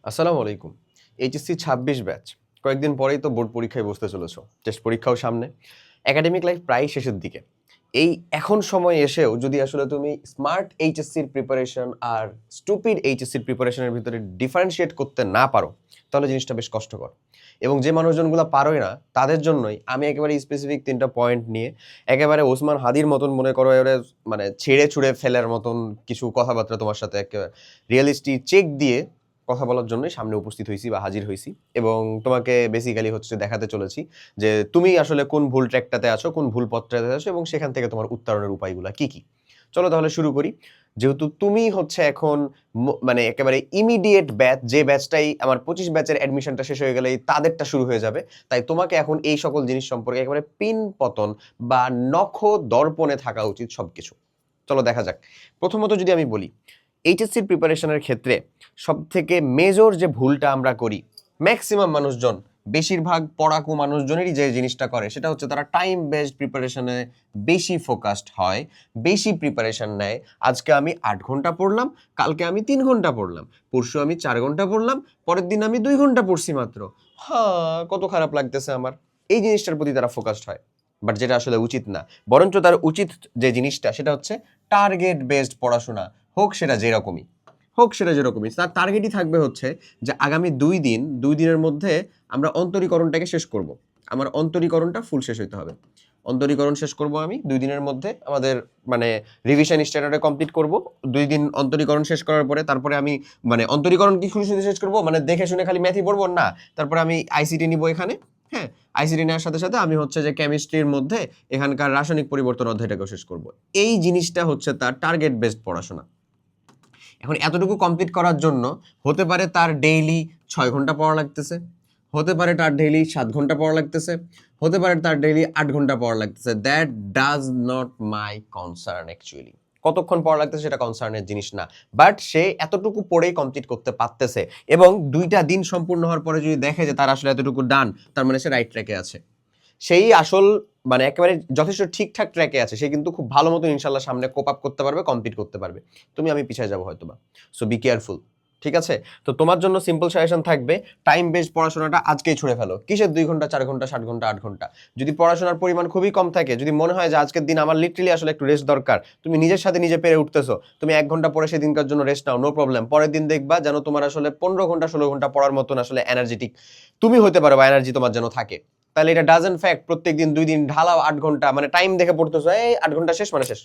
আসসালামু আলাইকুম। HSC ২৬ batch. কয়েকদিন পরেই তো বোর্ড পরীক্ষায় বসতে চলেছো। টেস্ট পরীক্ষাও সামনে। একাডেমিক লাইফ প্রায় শেষের দিকে। এই এখন সময় এসেও যদি আসলে তুমি স্মার্ট এইচএসসির প্রিপারেশন আর স্টুপিড এইচএসসির প্রিপারেশনের ভিতরে ডিফারেনশিয়েট করতে না পারো, তাহলে জিনিসটা বেশ কষ্টকর। এবং যে মানুষজনগুলো পারোই না, তাদের জন্যই আমি একেবারে স্পেসিফিক ৩টা পয়েন্ট নিয়ে একেবারে ওসমান হাদির মতন মনে করো এবারে মানে ছেড়ে ছুড়ে ফেলার মতন কিছু কথাবার্তা তোমার সাথে একেবারে রিয়েলিস্টিক চেক দিয়ে কথা বলার জন্যই সামনে উপস্থিত হয়েছি বা হাজির হয়েছি এবং তোমাকে বেসিক্যালি হচ্ছে দেখাতে চলেছি যে তুমি আসলে কোন ভুল ট্র্যাকটাতে আছো, কোন ভুল পথটাতে আছো এবং সেখান থেকে তোমার উত্তরণের উপায়গুলো কি কি। চলো তাহলে শুরু করি। যেহেতু তুমি হচ্ছে এখন মানে একেবারে ইমিডিয়েট ব্যাচ, যে ব্যাচটাই আমার 25 ব্যাচের অ্যাডমিশনটা শেষ হয়ে গেলেই তাদেরটা শুরু হয়ে যাবে, তাই তোমাকে এখন এই সকল জিনিস সম্পর্কে একেবারে পিন পতন বা নখ দর্পণে থাকা উচিত সবকিছু। চলো দেখা যাক। প্রথমত যদি আমি বলি, এইচএসসির প্রিপারেশনের ক্ষেত্রে সবথেকে মেজর যে ভুলটা আমরা করি, ম্যাক্সিমাম মানুষজন, বেশিরভাগ পড়াকু মানুষজনেরই যে জিনিসটা করে সেটা হচ্ছে তারা টাইম বেসড প্রিপারেশনে বেশি ফোকাসড হয়, বেশি প্রিপারেশন নেয়। আজকে আমি ৮ ঘন্টা পড়লাম, কালকে আমি ৩ ঘন্টা পড়লাম, পরশু আমি ৪ ঘন্টা পড়লাম, পরের দিন আমি ২ ঘন্টা পড়ছি মাত্র। হ্যাঁ, কত খারাপ লাগতেছে আমার। এই জিনিসটার প্রতি তারা ফোকাসড হয়, বাট যেটা আসলে উচিত না। বরঞ্চ তার উচিত যে জিনিসটা সেটা হচ্ছে টার্গেট বেসড পড়াশোনা। হোক সেটা যেরকমই, তার টার্গেটই থাকবে হচ্ছে যে আগামী ২ দিনের মধ্যে আমরা অন্তরীকরণটাকে শেষ করব। আমার অন্তরীকরণটা ফুল শেষ হইতে হবে। অন্তরীকরণ শেষ করব আমি ২ দিনের মধ্যে। আমাদের মানে রিভিশন স্ট্যান্ডার্ডে কমপ্লিট করব। ২ দিন অন্তরীকরণ শেষ করার পরে তারপরে আমি মানে অন্তরীকরণ কি শুধু শেষ করব মানে দেখে শুনে খালি ম্যাথই পড়বো না, তারপরে আমি আইসিটি নিব এখানে। হ্যাঁ, আইসিটি নেওয়ার সাথে সাথে আমি হচ্ছে যে কেমিস্ট্রির মধ্যে এখানকার রাসায়নিক পরিবর্তন অধ্যায়টাকেও শেষ করব। এই জিনিসটা হচ্ছে তার টার্গেট বেসড পড়াশোনা। এখন এতটুকু কমপ্লিট করার জন্য হতে পারে তার ডেইলি ৬ ঘন্টা পড়া লাগতেছে, হতে পারে তার ডেইলি ৭ ঘন্টা পড়া লাগতেছে, হতে পারে তার ডেইলি ৮ ঘন্টা পড়া লাগতেছে। That does not my concern actually. কতক্ষণ পড়া লাগতেছে সেটা কনসার্নের জিনিস না, বাট সে এতটুকু পড়েই কমপ্লিট করতে পারতেছে এবং ২টা দিন সম্পূর্ণ হওয়ার পরে যদি দেখে যে তার আসলে এতটুকু ডান, তার মানে সে রাইট ট্র্যাকে আছে। সেই আসল মানে একেবারে যথেষ্ট ঠিকঠাক ট্র্যাকে আছে, সে কিন্তু খুব ভালো মতো ইনশাল্লাহ সামনে কোপ আপ করতে পারবে, কমপ্লিট করতে পারবে। তুমি আমি পিছিয়ে যাবো হয়তোবা। So be careful. ঠিক আছে? তো তোমার জন্য সিম্পল সাজেশন থাকবে, টাইম বেসড পড়াশোনাটা আজকেই ছুড়ে ফেলো। কিসের ২ ঘন্টা, ৪ ঘন্টা, ৬০ ঘন্টা, ৮ ঘন্টা? যদি পড়াশোনার পরিমাণ খুবই কম থাকে, যদি মনে হয় যে আজকের দিন আমার লিটারালি আসলে একটু রেস্ট দরকার, তুমি নিজের সাথে নিজে পেরে উঠতেছো, তুমি ১ ঘন্টা পরে সেদিনকার জন্য রেস্ট নাও, নো প্রবলেম। পরের দিন দেখবা যেন তোমার আসলে ১৫ ঘন্টা ১৬ ঘন্টা পড়ার মতন আসলে এনার্জেটিক তুমি হতে পারো বা এনার্জি তোমার যেন থাকে। তাহলে এটা ডাজেন্ট ফ্যাক্ট প্রত্যেকদিন ২ দিন ঢালাও ৮ ঘন্টা মানে টাইম দেখে পড়তেছো, এই ৮ ঘন্টা শেষ মানে শেষ।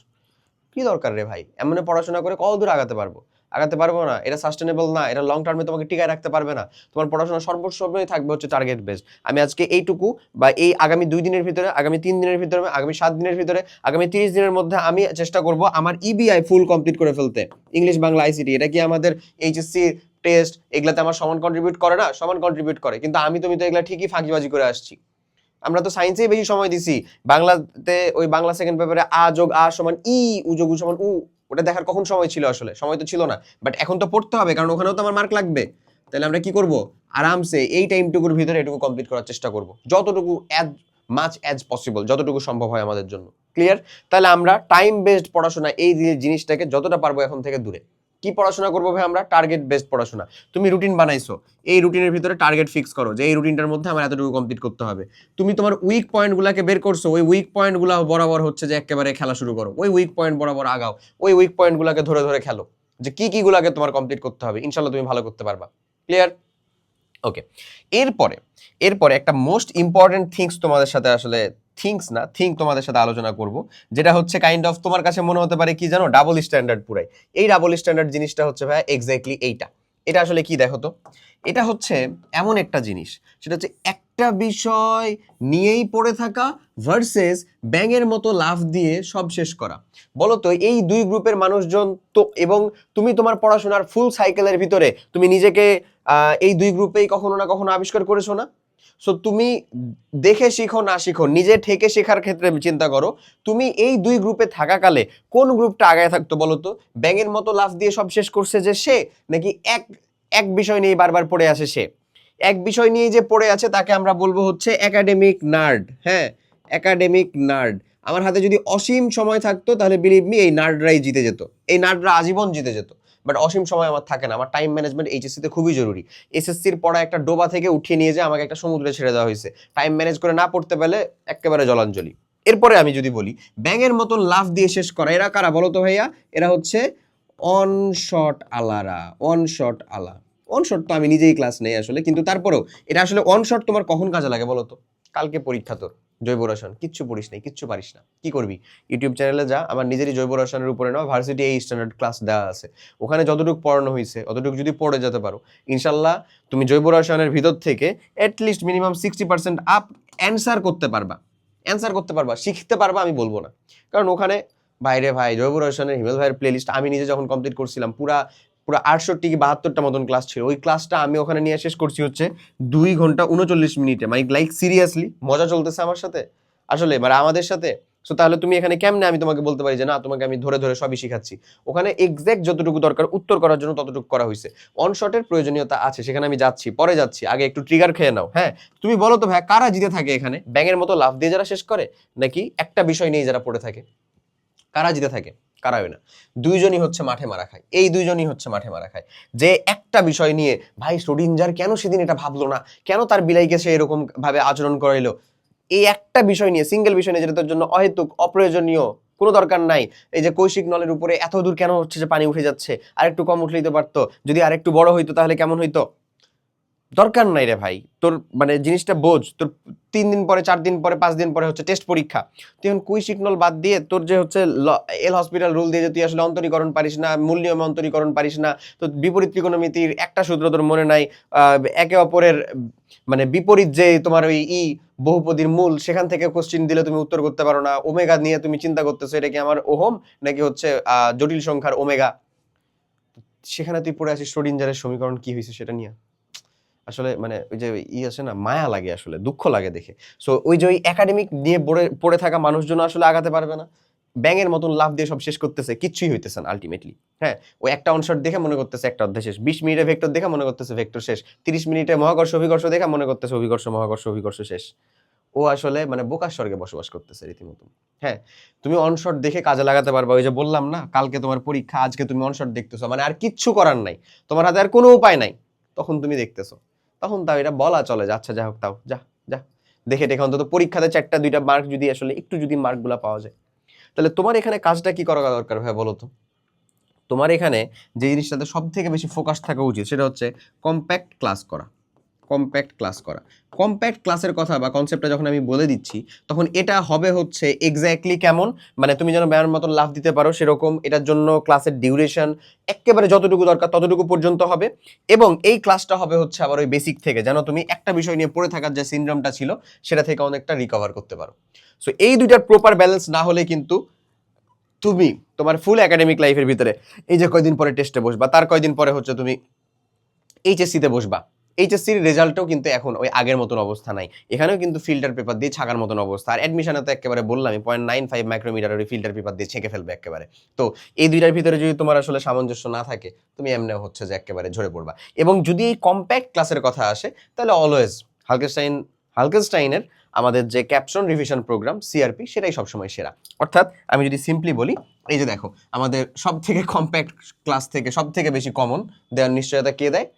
কি দরকার রে ভাই? এমন পড়াশোনা করে কত দূর আগাতে পারবো? আগাতে পারবো না। এটা সাস্টেনেবল না। এটা লং টার্মে তোমাকে টিকায় রাখতে পারবে না। তোমার পড়াশোনা সর্বসময় থাকবে হচ্ছে টার্গেট বেসড। আমি আজকে এইটুকু বা এই আগামী ২ দিনের ভিতরে, আগামী ৩ দিনের ভিতরে, আগামী ৭ দিনের ভিতরে, আগামী ৩০ দিনের মধ্যে আমি চেষ্টা করব আমার ইবিআই ফুল কমপ্লিট করে ফেলতে। English, Bangla, ICT. এটা কি আমাদের এইচএসসি টেস্ট এগুলাতে আমার সমান কন্ট্রিবিউট করে না? সমান কন্ট্রিবিউট করে। কিন্তু তুমি তো এগুলা ঠিকই ফাঁকিবাজি করে আসছি। আমরা তো সায়েন্সেই বেশি সময় দিছি। বাংলাতে ওই বাংলা সেকেন্ড পেপারে আ যোগ আ সমান ই, উ যোগ উ সমান উ, ওটা দেখার কখন সময় ছিল আসলে? সময় তো ছিল না। বাট এখন তো পড়তে হবে, কারণ ওখানেও তো আমার মার্ক লাগবে। তাহলে আমরা কি করব? আরামসে এই টাইমটুকুর ভিতরে এটুকু কমপ্লিট করার চেষ্টা করব, যতটুকু অ্যাজ মাচ অ্যাজ পসিবল, যতটুকু সম্ভব হয় আমাদের জন্য। ক্লিয়ার? তাহলে আমরা টাইম বেসড পড়াশোনা এই জিনিসটাকে যতটা পারবো এখন থেকে দূরে। কি পড়াশোনা করবো ভাই আমরা? টার্গেট বেসড পড়াশোনা। তুমি রুটিন বানাইছো, এই রুটিনের ভিতরে টার্গেট ফিক্স করো যে এই রুটিনটার মধ্যে আমার এতটুকু কমপ্লিট করতে হবে। তুমি তোমার উইক পয়েন্টগুলোকে বের করছো, ওই উইক পয়েন্টগুলো বরাবর হচ্ছে যে একেবারে খেলা শুরু করো, ওই উইক পয়েন্ট বরাবর আগাও, ওই উইক পয়েন্টগুলোকে ধরে ধরে খেলো যে কি গুলাকে তোমার কমপ্লিট করতে হবে। ইনশাল্লাহ তুমি ভালো করতে পারবা। ক্লিয়ার? ওকে। এরপরে এরপরে একটা মোস্ট ইম্পর্টেন্ট থিংস তোমাদের সাথে আসলে থিঙ্ক তোমাদের সাথে আলোচনা করব, যেটা হচ্ছে কাইন্ড অফ তোমার কাছে মনে হতে পারে কি জানো, ডাবল স্ট্যান্ডার্ড পুরাই। এই ডাবল স্ট্যান্ডার্ড জিনিসটা হচ্ছে ভাই এক্স্যাক্টলি এইটা। এটা আসলে কি দেখো তো, এটা হচ্ছে এমন একটা জিনিস, সেটা হচ্ছে একটা বিষয় নিয়েই পড়ে থাকা ভার্সেস ব্যাঙের মতো লাফ দিয়ে সব শেষ করা। বলো তো এই দুই গ্রুপের মানুষজন তো, এবং তুমি তোমার পড়াশোনার ফুল সাইকেলের ভিতরে তুমি নিজেকে এই দুই গ্রুপেই কখনো না কখনো আবিষ্কার করেছো না? সো তুমি দেখে শিখো না শিখো, নিজে থেকে শেখার ক্ষেত্রে চিন্তা করো, তুমি এই দুই গ্রুপে থাকাকালে কোন গ্রুপটা আগায় থাকতো বলো তো? ব্যাঙের মতো লাফ দিয়ে সব শেষ করছে যে সে, নাকি এক এক বিষয় নিয়ে বারবার পড়ে আসে সে? এক বিষয় নিয়ে যে পড়ে আছে তাকে আমরা বলবো হচ্ছে একাডেমিক নার্ড। হ্যাঁ, একাডেমিক নার্ড। আমার হাতে যদি অসীম সময় থাকতো তাহলে বিলিভ মি এই নার্ডরাই জিতে যেত, এই নার্ডরা আজীবন জিতে যেত। বাট অসীম সময় আমার থাকে না, আমার টাইম ম্যানেজমেন্ট এইচএসসিতে খুবই জরুরি। এসএসসির পড়া একটা ডোবা থেকে উঠিয়ে নিয়ে যায় আমাকে একটা সমুদ্রে ছেড়ে দেওয়া হয়েছে, টাইম ম্যানেজ করে না পড়তে পারলে একেবারে জলাঞ্জলি। এরপরে আমি যদি বলি ব্যাঙের মতন লাফ দিয়ে শেষ করা, এরা কারা বলো তো ভাইয়া? এরা হচ্ছে অনশট আলারা, অনশট আলা। অনশট তো আমি নিজেই ক্লাস নেই আসলে, কিন্তু তারপরেও এটা আসলে অনশট তোমার কখন কাজে লাগে বলো তো? কালকে পরীক্ষা তোর, জৈব রসায়ন, কিচ্ছু পড়িস নাই, কিচ্ছু পারিস না, কি করবি? ইউটিউব চ্যানেলে যা, আমার নিজেরই জৈব রসায়নের উপরে না ভার্সিটি এই স্ট্যান্ডার্ড ক্লাস দেওয়া আছে, ওখানে যতটুকু পড়ানো হয়েছে অতটুকু যদি পড়ে যেতে পারো, ইনশাল্লাহ তুমি জৈব রসায়নের ভিতর থেকে অ্যাটলিস্ট মিনিমাম 60% আপ অ্যান্সার করতে পারবা, শিখতে পারবা, আমি বলবো না। কারণ ওখানে বাইরে ভাই জৈব রসায়নের হিমেল ভাইয়ের প্লেলিস্ট আমি নিজে যখন কমপ্লিট করছিলাম পুরা 68 কি 72টা মতন ক্লাস ছিল, ওই ক্লাসটা আমি ওখানে নিয়ে শেষ করছি হচ্ছে 2 ঘন্টা 39 মিনিটে। মানে লাইক সিরিয়াসলি মজা চলতেছে আমার সাথে আসলে, মানে আমাদের সাথে। সো তাহলে তুমি এখানে কেমনে আমি তোমাকে বলতে পারি যে না তোমাকে আমি ধরে ধরে সবই শিখাচ্ছি? ওখানে এক্সাক্ট যতটুকু দরকার উত্তর করার জন্য ততটুকু করা হয়েছে। অনশটের প্রয়োজনীয়তা আছে, সেখানে আমি যাচ্ছি, পরে যাচ্ছি, আগে একটু ট্রিগার খেয়ে নাও। হ্যাঁ, তুমি বলো তো ভাই কারা জিতে থাকে এখানে? ব্যাঙের মতো লাফ দিয়ে যারা শেষ করে, নাকি একটা বিষয় নিয়ে যারা পড়ে থাকে? কারা জিতে থাকে? কারা হয় না, দুইজনই হচ্ছে মাঠে মারা খায়। এই দুইজনই হচ্ছে মাঠে মারা খায়, যে একটা বিষয় নিয়ে ভাই শ্রোডিঞ্জার কেন সেদিন এটা ভাবলো না, কেন তার বিলাইকে সে এরকম ভাবে আচরণ করাইলো, এই একটা বিষয় নিয়ে, সিঙ্গেল বিষয় নিয়ে যেটা তোর জন্য অহেতুক, অপ্রয়োজনীয়, কোনো দরকার নাই। এই যে কৈশিক নলের উপরে এত দূর কেন হচ্ছে যে পানি উঠে যাচ্ছে, আর একটু কম উঠলেই তো পারতো, যদি আর একটু বড় হইতো তাহলে কেমন হইতো? দরকার নাই রে ভাই, তোর মানে জিনিসটা বোঝ। তোর 3 দিন পরে, 4 দিন পরে, 5 দিন পরে হচ্ছে টেস্ট পরীক্ষা, তুই এখন কুইক নল বাদ দিয়ে তোর যে হচ্ছে এল হসপিটাল রুল দিয়ে যে তুই আসলে অন্তরীকরণ পারিস না, মূল নিয়মে অন্তরীকরণ পারিস না, তো বিপরীত ত্রিকোণমিতির একটা সূত্র তোর মনে নাই, একে অপরের মানে বিপরীত যে তোমার ওই বহুপদীর মূল, সেখান থেকে কোশ্চিন দিলে তুমি উত্তর করতে পারো না, ওমেগা নিয়ে তুমি চিন্তা করতেছো এটা কি আমার ওহম নাকি হচ্ছে জটিল সংখ্যার ওমেগা, সেখানে তুই পড়ে আছিস শ্রোডিঞ্জারের সমীকরণ কি হয়েছে সেটা নিয়ে। আসলে মানে ওই যে আছে না, মায়া লাগে, আসলে দুঃখ লাগে দেখে। সো ওই যে ওই একাডেমিক নিয়ে পড়ে থাকা মানুষজন আসলে আগাতে পারবে না, ব্যাঙের মতন লাভ দিয়ে সব শেষ করতেছে, কিচ্ছুই হইতেছে না আলটিমেটলি। হ্যাঁ, ওই একটা অনশট দেখে মনে করতেছে একটা অধ্যায় শেষ, 20 মিনিটে ভেক্টর দেখে মনে করতেছে ভেক্টর শেষ, 30 মিনিটে মহাকর্ষ অভিকর্ষ দেখে মনে করতেছে অভিকর্ষ মহাকর্ষ অভিকর্ষ শেষ। ও আসলে মানে বোকার স্বর্গে বসবাস করতেছে রীতিমতো। হ্যাঁ, তুমি অনশট দেখে কাজে লাগাতে পারবা, ওই যে বললাম না কালকে তোমার পরীক্ষা, আজকে তুমি অনশট দেখতেছো, মানে আর কিচ্ছু করার নাই, তোমার হাতে আর কোনো উপায় নাই, তখন তুমি দেখতেছো, তখন তাও এটা বলা চলে যে আচ্ছা যা হোক, তাও যা যা দেখে দেখে অন্তত পরীক্ষাতে 4টা 2টা মার্ক যদি আসলে একটু যদি মার্কগুলো পাওয়া যায়, তাহলে তোমার এখানে কাজটা কি করা দরকার ভাই বলো তো? তোমার এখানে যে জিনিসটাতে সব থেকে বেশি ফোকাস থাকা উচিত সেটা হচ্ছে কম্প্যাক্ট ক্লাস করা। কম্প্যাক্ট ক্লাস করা, কম্প্যাক্ট ক্লাসের কথা বা কনসেপ্টটা যখন আমি বলে দিচ্ছি, তখন এটা হবে হচ্ছে এক্স্যাক্টলি কেমন, মানে তুমি যেন ব্যায়ামের মতন লাভ দিতে পারো সেরকম, এটার জন্য ক্লাসের ডিউরেশন একেবারে যতটুকু দরকার ততটুকু পর্যন্ত হবে, এবং এই ক্লাসটা হবে হচ্ছে আবার ওই বেসিক থেকে, যেন তুমি একটা বিষয় নিয়ে পড়ে থাকার যে সিনড্রোমটা ছিল সেটা থেকে অনেকটা রিকভার করতে পারো। সো এই দুইটার প্রপার ব্যালেন্স না হলে কিন্তু তুমি তোমার ফুল একাডেমিক লাইফের ভিতরে এই যে কয়দিন পরে টেস্টে বসবা, তার কয়দিন পরে হচ্ছে তুমি এইচএসসিতে বসবা, এইচএসসির রেজাল্টও কিন্তু এখন ওই আগের মতন অবস্থা নাই, এখানেও কিন্তু ফিল্টার পেপার দিয়ে ছাকার মতন অবস্থা, আর অ্যাডমিশনে তো একেবারে বললামই 0.95 মাইক্রোমিটারের ওই ফিল্টার পেপার দিয়ে ছেঁকে ফেলবে একেবারে। তো এই দুইটার ভিতরে যদি তোমার আসলে সামঞ্জস্য না থাকে, তুমি এমনি হচ্ছে যে একেবারে ঝরে পড়বা। এবং যদি এই কম্প্যাক্ট ক্লাসের কথা আসে, তাহলে অলওয়েজ হালকেনস্টাইনের আমাদের যে ক্যাপশন রিভিশন প্রোগ্রাম সিআরপি, সেটাই সবসময় সেরা। অর্থাৎ আমি যদি সিম্পলি বলি, এই যে দেখো আমাদের সব থেকে কম্প্যাক্ট ক্লাস থেকে সব থেকে বেশি কমন দেওয়ার নিশ্চয়তা কে দেয়?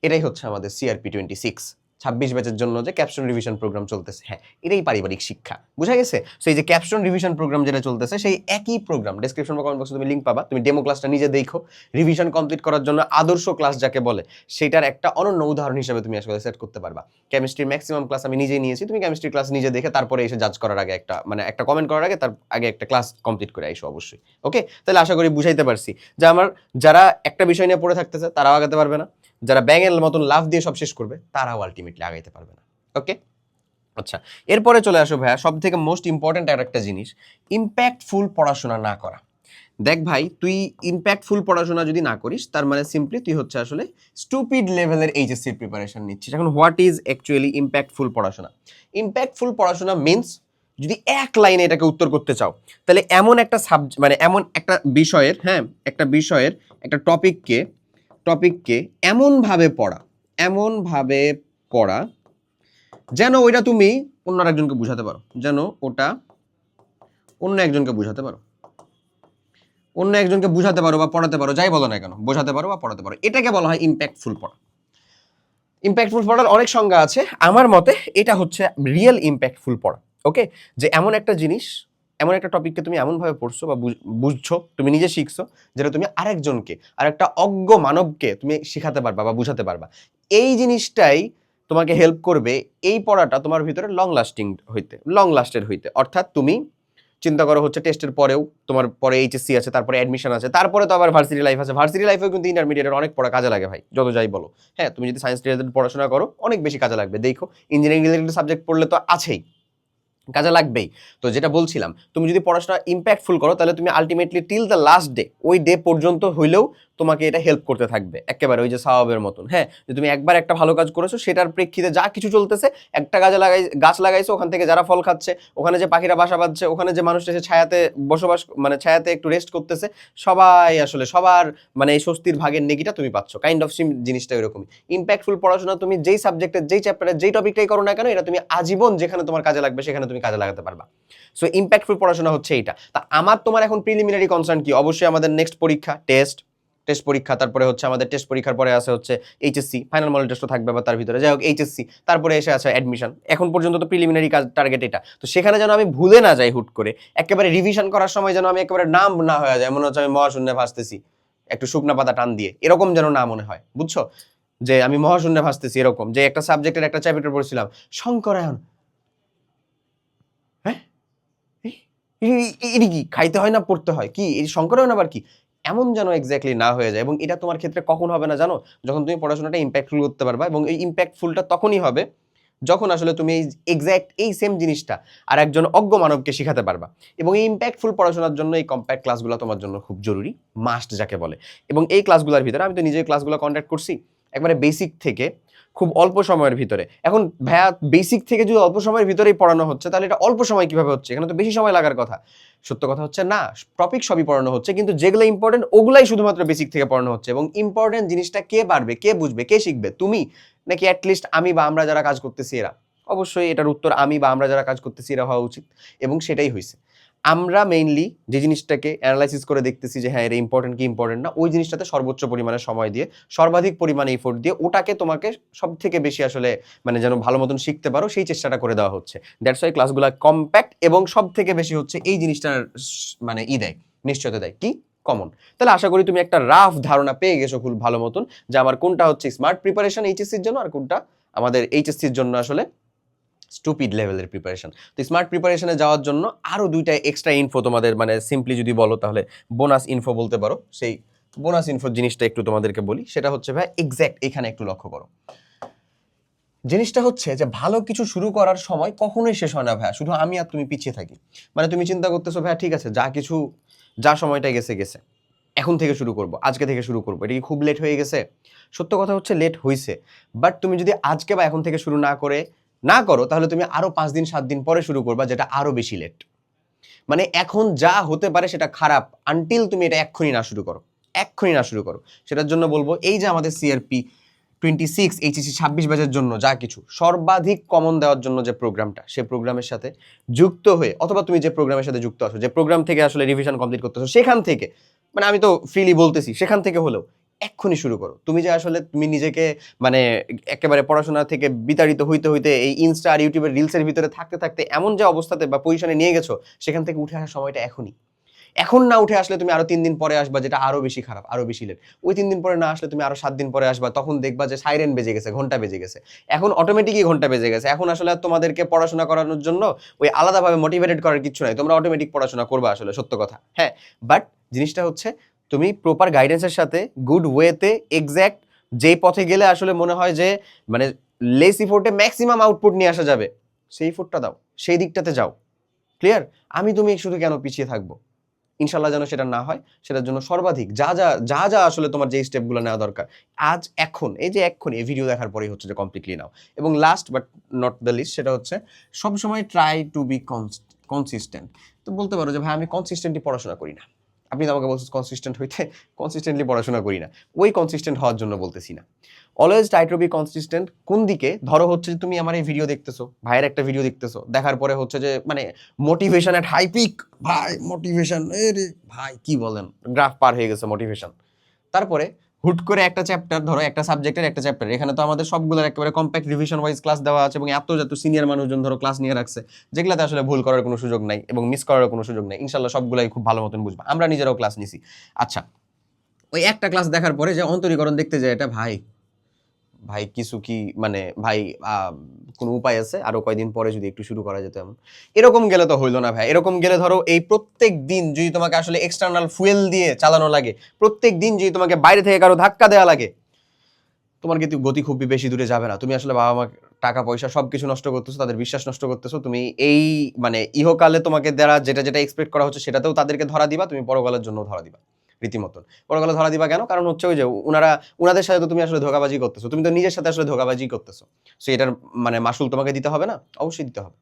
এটাই হচ্ছে আমাদের সিআরপি 26 ব্যাচের জন্য যে ক্যাপশন রিভিশন প্রোগ্রাম চলতেছে। হ্যাঁ, এটাই পারিবারিক শিক্ষা, বুঝা গেছে? সো এই যে ক্যাপশন রিভিশন প্রোগ্রাম যেটা চলতেছে, সেই একই প্রোগ্রাম ডেসক্রিপশন বা কমেন্ট বক্সে তুমি লিংক পাবা, তুমি ডেমো ক্লাসটা নিজে দেখো, রিভিশন কমপ্লিট করার জন্য আদর্শ ক্লাস যাকে বলে সেটার একটা অনন্য উদাহরণ হিসেবে তুমি আসলে সেট করতে পারবা। কেমিস্ট্রির ম্যাক্সিমাম ক্লাস আমি নিজেই নিয়েছি, তুমি কেমিস্ট্রি ক্লাস নিজে দেখে তারপরে এসে জাজ করার আগে একটা মানে একটা কমেন্ট করার আগে তার আগে একটা ক্লাস কমপ্লিট করে আইসো অবশ্যই। ওকে, তাহলে আশা করি বুঝাইতে পারছি যে আমার যারা একটা বিষয় নিয়ে পড়ে থাকতেছে তারাও আগাতে পারবে না, যারা ব্যাঙের মতন লাভ দিয়ে সব শেষ করবে তারাও আলটিমেটলি আগাইতে পারবে না। ওকে, আচ্ছা, এরপরে চলে আসো ভাইয়া সব থেকে মোস্ট ইম্পর্টেন্ট আর একটা জিনিস, ইম্প্যাক্টফুল পড়াশোনা না করা। দেখ ভাই, তুই ইম্প্যাক্টফুল পড়াশোনা যদি না করিস, তার মানে সিম্পলি তুই হচ্ছে আসলে স্টুপিড লেভেলের এইচএসসির প্রিপারেশন নিচ্ছিস। এখন হোয়াট ইজ অ্যাকচুয়ালি ইম্প্যাক্টফুল পড়াশোনা? ইম্প্যাক্টফুল পড়াশোনা মিনস, যদি এক লাইনে এটাকে উত্তর করতে চাও, তাহলে এমন একটা মানে এমন একটা বিষয়ের, হ্যাঁ একটা বিষয়ের একটা টপিককে এমনভাবে পড়া যেন ওইটা তুমি অন্য একজনকে বুঝাতে পারো, যেন ওটা অন্য একজনকে বুঝাতে পারো। অন্য একজনকে বুঝাতে পারো বা পড়াতে পারো, যাই বলো না কেন, বোঝাতে পারো বা পড়াতে পারো, এটাকে বলা হয় ইম্প্যাক্টফুল পড়া। ইম্প্যাক্টফুল পড়ার অনেক সংজ্ঞা আছে, আমার মতে এটা হচ্ছে রিয়েল ইম্প্যাক্টফুল পড়া। ওকে, যে এমন একটা জিনিস, এমন একটা টপিককে তুমি এমনভাবে পড়ছো বা বুঝছো, তুমি নিজে শিখছো, যেটা তুমি আরেকজনকে, আরেকটা অজ্ঞ মানবকে তুমি শিখাতে পারবা বা বুঝাতে পারবা। এই জিনিসটাই তোমাকে হেল্প করবে এই পড়াটা তোমার ভিতরে লং লাস্টের হইতে। অর্থাৎ তুমি চিন্তা করো হচ্ছে টেস্টের পরেও তোমার পরে এইচএসসি আছে, তারপরে অ্যাডমিশন আছে, তারপরে তো আবার ভার্সিটি লাইফ আছে। ভার্সিটি লাইফেও কিন্তু ইন্টারমিডিয়েটের অনেক পড়া কাজে লাগে ভাই, যত যাই বলো। হ্যাঁ, তুমি যদি সায়েন্স রিলেটেড পড়াশোনা করো অনেক বেশি কাজে লাগবে। দেখো ইঞ্জিনিয়ারিং রিলেটেড সাবজেক্ট পড়লে তো আছেই, কাজে লাগবেই। তো যেটা বলছিলাম, তুমি যদি পড়াশোনা ইম্প্যাক্টফুল করো তাহলে তুমি ultimately till the last day, ওই ডে পর্যন্ত হইলেও তোমাকে এটা হেল্প করতে থাকবে একেবারে ওই যে সাওয়াবের মতন। হ্যাঁ, যে তুমি একবার একটা ভালো কাজ করেছো, সেটার প্রেক্ষিতে যা কিছু চলতেছে, একটা গাছ লাগাইছো, ওখান থেকে যারা ফল খাচ্ছে, ওখানে যে পাখিরা বাসা বাঁধছে, ওখানে যে মানুষটা এসে ছায়াতে বসবাস, মানে ছায়াতে একটু রেস্ট করতেছে, সবাই আসলে সবার মানে এই স্বস্তির ভাগের নেকিটা তুমি পাচ্ছ। কাইন্ড অফ সিম জিনিসটা এরকমই। ইম্প্যাক্টফুল পড়াশোনা তুমি যেই সাবজেক্টের, যেই চ্যাপ্টারের, যেই টপিকটাই করো না কেন, এটা তুমি আজীবন যেখানে তোমার কাজে লাগবে সেখানে তুমি কাজে লাগাতে পারবা। সো ইম্প্যাক্টফুল পড়াশোনা হচ্ছে এইটা। তা আমার তোমার এখন প্রিলিমিনারি কনসার্ন কি? অবশ্যই আমাদের নেক্সট পরীক্ষা টেস্ট পরীক্ষা, তারপরে হচ্ছে আমাদের টেস্ট পরীক্ষার পরে আছে হচ্ছে এইচএসসি, ফাইনাল মডেল টেস্টও থাকবে বা তার ভিতরে, যাই হোক এইচএসসি, তারপরে এসে আছে অ্যাডমিশন। এখন পর্যন্ত তো প্রিলিমিনারি কাজ টার্গেট এটা। তো সেখানে যেন আমি ভুলে না যাই হুট করে, একেবারে রিভিশন করার সময় যেন আমি একেবারে নাম না হয়ে যায়, মনে হচ্ছে আমি মহাশূন্যে ভাসতেছি একটু শুকনা পাতা টান দিয়ে, এরকম যেন না মনে হয়, বুঝছো? যে আমি মহাশূন্যে ভাসতেছি এরকম, যে একটা সাবজেক্টের একটা চ্যাপ্টার পড়ছিলাম শঙ্করায়ন, হ্যাঁ এটা কি খাইতে হয় না পড়তে হয়, কি এই শঙ্করায়ন আবার কি, এমন যেন এক্স্যাক্টলি না হয়ে যায়। এবং এটা তোমার ক্ষেত্রে কখন হবে না জানো? যখন তুমি পড়াশোনাটা ইম্প্যাক্টফুল করতে পারবা। এবং এই ইম্প্যাক্টফুলটা তখনই হবে যখন আসলে তুমি এই এক্স্যাক্ট এই সেম জিনিসটা আর একজন অজ্ঞ মানবকে শিখাতে পারবা। এবং এই ইম্প্যাক্টফুল পড়াশোনার জন্য এই কম্প্যাক্ট ক্লাসগুলো তোমার জন্য খুব জরুরি, মাস্ট যাকে বলে। এবং এই ক্লাসগুলোর ভিতরে আমি তো নিজেই ক্লাসগুলো কন্ডাক্ট করছি, একবারে বেসিক থেকে খুব অল্প সময়ের ভিতরে। এখন ভাইয়া বেসিক থেকে যদি অল্প সময়ের ভিতরেই পড়ানো হচ্ছে, তাহলে এটা অল্প সময় কিভাবে হচ্ছে? এখানে তো বেশি সময় লাগার কথা। সত্য কথা হচ্ছে না, টপিক সবই পড়ানো হচ্ছে, কিন্তু যেগুলো ইম্পর্টেন্ট ওগুলাই শুধুমাত্র বেসিক থেকে পড়ানো হচ্ছে। এবং ইম্পর্টেন্ট জিনিসটা কে পারবে, কে বুঝবে, কে শিখবে? তুমি, নাকি অ্যাটলিস্ট আমি বা আমরা যারা কাজ করতেছি এরা? অবশ্যই এটার উত্তর আমি বা আমরা যারা কাজ করতেছি এরা হওয়া উচিত। এবং সেটাই হয়েছে। আমরা মেইনলি যে জিনিসটাকে অ্যানালাইসিস করে দেখতেছি যে হ্যাঁ এটা ইম্পর্টেন্ট কি ইম্পর্টেন্ট না, ওই জিনিসটাতে সর্বোচ্চ পরিমাণে সময় দিয়ে, সর্বাধিক পরিমাণে এফোর্ট দিয়ে ওটাকে তোমাকে সব থেকে বেশি আসলে মানে যেন ভালো মতন শিখতে পারো সেই চেষ্টাটা করে দেওয়া হচ্ছে। দ্যাটস ওয়াই ক্লাসগুলো কম্প্যাক্ট এবং সব থেকে বেশি হচ্ছে এই জিনিসটার মানে দেয়, নিশ্চয়তা দেয় কি কমন। তাহলে আশা করি তুমি একটা রাফ ধারণা পেয়ে গেছো খুব ভালো মতন, যে আমার কোনটা হচ্ছে স্মার্ট প্রিপারেশন এইচএসসির জন্য আর কোনটা আমাদের এইচএসসির জন্য আসলে স্টুপিড লেভেলের প্রিপারেশন। তো স্মার্ট প্রিপারেশনে যাওয়ার জন্য আরও দুইটা এক্সট্রা ইনফো তোমাদের, মানে সিম্পলি যদি বলো তাহলে বোনাস ইনফো বলতে পারো। সেই বোনাস ইনফো জিনিসটা একটু তোমাদেরকে বলি, সেটা হচ্ছে ভাই এক্স্যাক্ট এখানে একটু লক্ষ্য করো। জিনিসটা হচ্ছে যে ভালো কিছু শুরু করার সময় কখনোই শেষ হয় না ভাইয়া, শুধু আমি আর তুমি পিছিয়ে থাকি। মানে তুমি চিন্তা করতেছো ভাইয়া ঠিক আছে, যা সময়টা গেছে গেছে, এখন থেকে শুরু করব, আজকে থেকে শুরু করবো, এটা কি খুব লেট হয়ে গেছে? সত্য কথা হচ্ছে লেট হয়েছে, বাট তুমি যদি আজকে বা এখন থেকে শুরু না করো তাহলে তুমি আরো 5 দিন 7 দিন পরে শুরু করবা, যেটা আরো বেশি লেট। মানে এখন যা হতে পারে সেটা খারাপ আনটিল তুমি এটা এক্ষুনি না শুরু করো। সেটার জন্য বলবো এই যে আমাদের সিআরপি 26 এইচএসসি 26 ব্যাচের জন্য যা কিছু সর্বাধিক কমন দেওয়ার জন্য যে প্রোগ্রামটা, সেই প্রোগ্রামের সাথে যুক্ত হয়ে, অথবা তুমি যে প্রোগ্রামের সাথে যুক্ত আছো, যে প্রোগ্রাম থেকে আসলে রিভিশন কমপ্লিট করতেছো, সেখান থেকে, মানে আমি তো ফ্রিলি বলতেছি, সেখান থেকে হলেও এক্ষুনি শুরু করো। তুমি যে আসলে তুমি নিজেকে মানে একেবারে পড়াশোনা থেকে বিতাড়িত হইতে হইতে এই ইনস্টা আর ইউটিউবের রিলসের ভিতরে থাকতে থাকতে এমন যে অবস্থাতে বা পজিশনে নিয়ে গেছো, সেখান থেকে উঠে আসার সময়টা এখনই। এখন না উঠে আসলে তুমি আরো 3 দিন পরে আসবা, যেটা আরো বেশি খারাপ, আরো বেশি লেট। ওই 3 দিন পরে না আসলে তুমি আরো 7 দিন পরে আসবা, তখন দেখবা যে সাইরেন বেজে গেছে, ঘন্টা বেজে গেছে। এখন অটোমেটিকই ঘন্টা বেজে গেছে। এখন আসলে আর তোমাদেরকে পড়াশোনা করানোর জন্য ওই আলাদাভাবে মোটিভেটেড করার কিছু নাই, তোমরা অটোমেটিক পড়াশোনা করবা আসলে, সত্য কথা। হ্যাঁ, বাট জিনিসটা হচ্ছে তুমি প্রপার গাইডেন্সের সাথে গুড ওয়েতে এক্স্যাক্ট যেই পথে গেলে আসলে মনে হয় যে মানে লেস ইফোর্টে ম্যাক্সিমাম আউটপুট নিয়ে আসা যাবে, সেই ইফোর্টটা দাও, সেই দিকটাতে যাও। ক্লিয়ার? আমি তুমি শুধু কেন পিছিয়ে থাকবো? ইনশাল্লাহ যেন সেটা না হয়, সেটার জন্য সর্বাধিক যা আসলে তোমার যে স্টেপগুলো নেওয়া দরকার আজ এখন এই ভিডিও দেখার পরেই হচ্ছে যে কমপ্লিটলি নাও। এবং last but not the least, সেটা হচ্ছে সবসময় ট্রাই টু বি কনসিস্টেন্ট। তো বলতে পারো যে ভাই আমি কনসিস্টেন্টলি পড়াশোনা করি না, আপনি তো আমাকে বলছেন কনসিস্টেন্ট হইতে, কনসিস্টেন্টলি পড়াশোনা করি না, ওই কনসিস্টেন্ট হওয়ার জন্য বলতেছি না। Always try to B consistent. কোন দিকে? ধরো হচ্ছে যে তুমি আমার এই ভিডিও দেখতেছো, ভাইয়ের একটা ভিডিও দেখতেছো, দেখার পরে হচ্ছে যে মানে মোটিভেশন এট হাই পিক, ভাই মোটিভেশন, রে ভাই কি বলেন, গ্রাফ পার হয়ে গেছে মোটিভেশন। তারপরে হুট করে একটা চ্যাপ্টার, ধরো একটা সাবজেক্টের একটা চ্যাপ্টার, এখানে তো আমাদের সবগুলোর একেবারে কম্প্যাক্ট রিভিশন ওয়াইজ ক্লাস দেওয়া আছে এবং এত সিনিয়র মানুষজন ধরো ক্লাস নিয়ে রাখছে, যেগুলোতে আসলে ভুল করার কোনো সুযোগ নাই এবং মিস করার কোনো সুযোগ নাই, ইনশাল্লাহ সবগুলাই খুব ভালো মতন বুঝবা। আমরা নিজেরাও ক্লাস নিছি। আচ্ছা, ওই একটা ক্লাস দেখার পরে যে অন্তরীকরণ দেখতে যায়, এটা ভাই ভাই কিছু কি মানে ভাই কোনো উপায় আছে আরো কয়দিন পরে যদি একটু শুরু করা যেত এমন? এরকম গেলে তো হইলো না ভাই। এরকম গেলে ধরো এই প্রত্যেক দিন যদি তোমাকে আসলে এক্সটার্নাল ফুয়েল দিয়ে চালানো লাগে, প্রত্যেক দিন যদি তোমাকে বাইরে থেকে কারো ধাক্কা দেওয়া লাগে, তোমার কিন্তু গতি খুব বেশি দূরে যাবে না। তুমি আসলে বাবা মা টাকা পয়সা সবকিছু নষ্ট করতেছো, তাদের বিশ্বাস নষ্ট করতেছো। তুমি এই মানে ইহকালে তোমাকে দ্বারা যেটা যেটা এক্সপেক্ট করা হচ্ছে সেটাতেও তাদেরকে ধরা দিবা, তুমি পরকালের জন্য ধরা দিবা রীতিমতন। পরকালে ধরা দিবা কেন? কারণ হচ্ছে ওই যে উনাদের সাথে তো তুমি আসলে ধোঁকাবাজি করতেছো, তুমি তো নিজের সাথে আসলে ধোঁকাবাজি করতেছো। সো এটার মানে মাসুল তোমাকে দিতে হবে না? অবশ্যই দিতে হবে।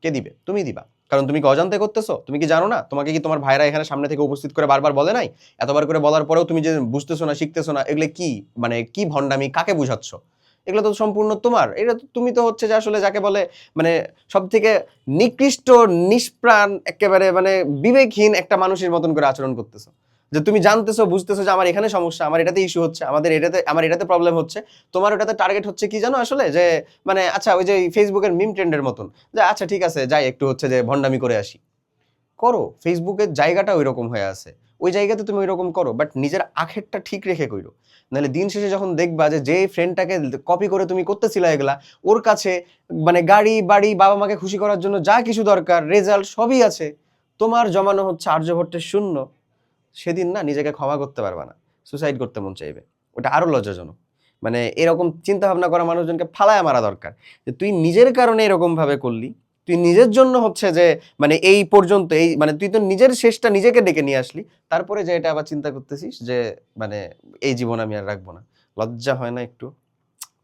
কে দিবে? তুমি দিবা। কারণ তুমি কি অজান্তে করতেছো? তুমি কি জানো না? তোমাকে কি তোমার ভাইরা এখানে সামনে থেকে উপস্থিত করে বারবার বলে নাই? এতবার করে বলার পরেও তুমি যে বুঝতেছো না, শিখতেছো না, এগুলো কি মানে কি ভন্ডামি, কাকে বুঝাচ্ছ? এগুলো তো সম্পূর্ণ তোমার। এটা তো তুমি তো হচ্ছে যে আসলে যাকে বলে মানে সবথেকে নিকৃষ্ট, নিষ্প্রাণ, একেবারে মানে বিবেকহীন একটা মানুষের মতন করে আচরণ করতেছো। যে তুমি জানতেছো, বুঝতেছো যে আমার এখানে সমস্যা, আমার এটাতে ইস্যু হচ্ছে, আমার এটাতে প্রবলেম হচ্ছে, তোমার ওটাতে টার্গেট হচ্ছে কি জানো আসলে যে মানে আচ্ছা ওই যে ফেসবুকের মিম ট্রেন্ডের মতন, যে আচ্ছা ঠিক আছে যাই একটু হচ্ছে যে ভন্ডামি করে আসি। করো, ফেসবুকের জায়গাটা ওই রকম হয়ে আছে, ওই জায়গাতে তুমি ওই রকম করো, বাট নিজের আখেরটা ঠিক রেখে কইরো। নাহলে দিন শেষে যখন দেখবা যে ফ্রেন্ডটাকে কপি করে তুমি করতেছিলা এগুলা, ওর কাছে মানে গাড়ি বাড়ি, বাবা মাকে খুশি করার জন্য যা কিছু দরকার, রেজাল্ট সবই আছে, তোমার জমানো হচ্ছে আর্যভট্টের শূন্য, সেদিন না নিজেকে ক্ষমা করতে পারবা না, সুসাইড করতে মন চাইবে। ওটা আরো লজ্জাজনক। মানে এরকম চিন্তা ভাবনা করা মানুষজনকে ফালায় মারা দরকার, যে তুই নিজের কারণে এরকম ভাবে করলি, তুই নিজের জন্য হচ্ছে যে মানে এই পর্যন্ত এই মানে তুই তো নিজের শেষটা নিজেকে ডেকে নিয়ে আসলি, তারপরে যে এটা আবার চিন্তা করতেছিস যে মানে এই জীবন আমি আর রাখবো না। লজ্জা হয় না একটু?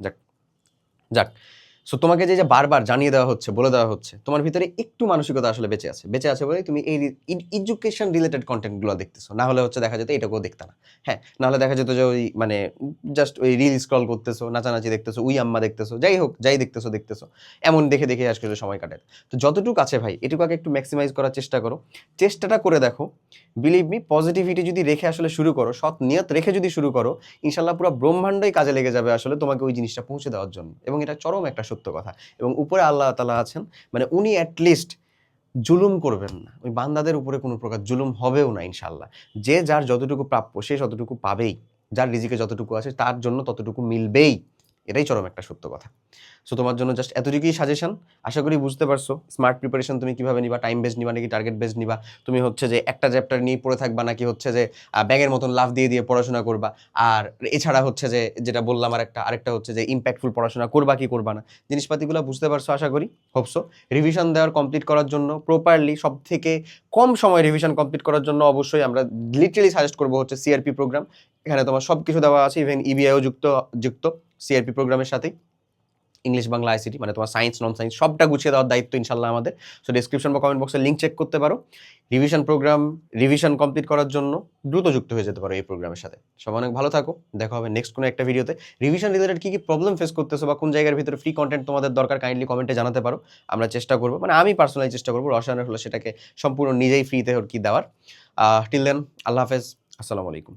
যাক, যাক। সো তোমাকে যে বারবার জানিয়ে দেওয়া হচ্ছে, বলে দেওয়া হচ্ছে, তোমার ভিতরে একটু মানসিকতা আসলে বেঁচে আছে বলেই তুমি এই এডুকেশন রিলেটেড কন্টেন্টগুলো দেখতেছো। না হলে হচ্ছে দেখা যেত এটাকেও দেখতা না। হ্যাঁ, না হলে দেখা যেত যে ওই মানে জাস্ট ওই রিল স্ক্রল করতেছো, নাচানাচি দেখতেছো, উই আম্মা দেখতেছো, যাই হোক যাই দেখতেছো এমন দেখে দেখে আজকে সময় কাটায়। তো যতটুকু আছে ভাই এটুকুকে একটু ম্যাক্সিমাইজ করার চেষ্টা করো, চেষ্টাটা করে দেখো। বিলিভ মি, পজিটিভিটি যদি রেখে আসলে শুরু করো, সৎ নিয়ত রেখে যদি শুরু করো, ইনশাল্লাহ পুরো ব্রহ্মাণ্ডই কাজে লেগে যাবে আসলে তোমাকে ওই জিনিসটা পৌঁছে দেওয়ার জন্য। এবং এটা চরম একটা সত্য কথা। এবং উপরে আল্লাহ তাআলা আছেন, মানে উনি অ্যাটলিস্ট জুলুম করবেন না, ওই বান্দাদের উপরে কোনো প্রকার জুলুম হবেও না ইনশাল্লাহ। যে যার যতটুকু প্রাপ্য সে ততটুকু পাবেই, যার রিজিকে যতটুকু আছে তার জন্য ততটুকু মিলবেই। এটাই চরম একটা সত্য কথা। সো তোমার জন্য জাস্ট এতটুকুই সাজেশন। আশা করি বুঝতে পারছো স্মার্ট প্রিপারেশন তুমি কিভাবে নিবা, টাইম বেসড নিবা নাকি টার্গেট বেসড নিবা, তুমি হচ্ছে যে একটা চ্যাপ্টার নিয়ে পড়ে থাকবা নাকি হচ্ছে যে ব্যাঙের মতন লাফ দিয়ে দিয়ে পড়াশোনা করবা। আর এছাড়া হচ্ছে যে যেটা বললাম আরেকটা হচ্ছে যে ইম্প্যাক্টফুল পড়াশোনা করবা কি করবা না, জিনিসপাতিগুলো বুঝতে পারছো আশা করি, হোপসো। রিভিশন দেওয়ার কমপ্লিট করার জন্য প্রপারলি সব থেকে কম সময় রিভিশন কমপ্লিট করার জন্য অবশ্যই আমরা লিটারালি সাজেস্ট করবো হচ্ছে সিআরপি প্রোগ্রাম। এখানে তোমার সব কিছু দেওয়া আছে, ইভেন ইবিআইও যুক্ত সিআরপি প্রোগ্রামের সাথেই। ইংলিশ বাংলা আইসিটি মানে তোমার সায়েন্স নন সায়েন্স সবটা গুছিয়ে দেওয়ার দায়িত্ব ইনশাল্লাহ আমাদের। সো ডিসক্রিপশন বা কমেন্ট বক্সে লিঙ্ক চেক করতে পারো। রিভিশন প্রোগ্রাম, রিভিশন কমপ্লিট করার জন্য দ্রুত যুক্ত হয়ে যেতে পারো এই প্রোগ্রামের সাথে। সবাই অনেক ভালো থাকো, দেখা হবে নেক্সট কোনো একটা ভিডিওতে। রিভিশন রিলেটেড কি কি প্রবলেম ফেস করতেছো বা কোন জায়গার ভিতরে ফ্রি কন্টেন্ট তোমাদের দরকার, কাইন্ডলি কমেন্টে জানাতে পারো। আমরা চেষ্টা করবো, মানে আমি পার্সোনালি চেষ্টা করবো রসায়নের হলে সেটাকে সম্পূর্ণ নিজেই ফ্রিতে কি দেওয়ার। টিল দেন, আল্লাহ হাফেজ, আসসালামু আলাইকুম।